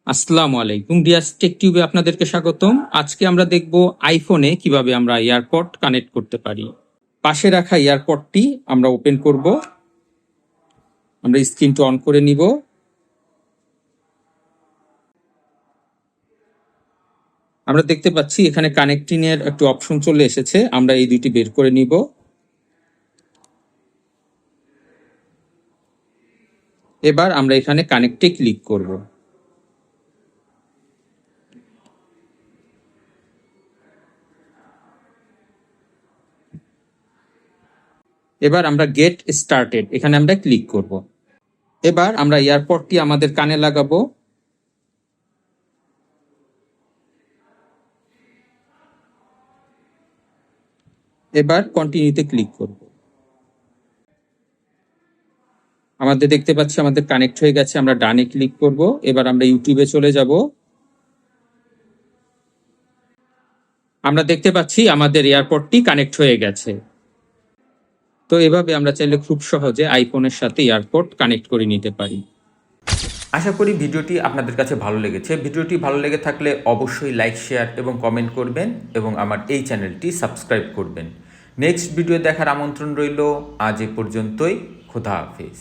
আসসালামু আলাইকুম deer take টিউবে আপনাদেরকে স্বাগতম। আজকে আমরা দেখব আইফোনে কিভাবে আমরা এয়ারপড কানেক্ট করতে পারি। পাশে রাখা এয়ারপডটি আমরা ওপেন করব, আমরা স্ক্রিনটা অন করে নিব। আমরা দেখতে পাচ্ছি এখানে কানেক্টিং এর একটা অপশন চলে এসেছে, আমরা এই দুইটি বের করে নিব। এবার আমরা এখানে কানেক্টে ক্লিক করব। এবার আমরা গেট স্টার্টেড এখানে আমরা ক্লিক করব। এবার আমরা এয়ারপডটি আমাদের কানে লাগাবো। এবার কন্টিনিউতে ক্লিক করব। আমাদের দেখতে পাচ্ছি আমাদের কানেক্ট হয়ে গেছে, আমরা ডানে ক্লিক করব। এবার আমরা ইউটিউবে চলে যাব। আমরা দেখতে পাচ্ছি আমাদের এয়ারপডটি কানেক্ট হয়ে গেছে। তো এভাবে আমরা চাইলে খুব সহজে আইফোনের সাথে এয়ারপড কানেক্ট করে নিতে পারি। আশা করি ভিডিওটি আপনাদের কাছে ভালো লেগেছে। ভিডিওটি ভালো লেগে থাকলে অবশ্যই লাইক, শেয়ার এবং কমেন্ট করবেন এবং আমার এই চ্যানেলটি সাবস্ক্রাইব করবেন। নেক্সট ভিডিও দেখার আমন্ত্রণ রইল। আজ এ পর্যন্তই। খোদা হাফেজ।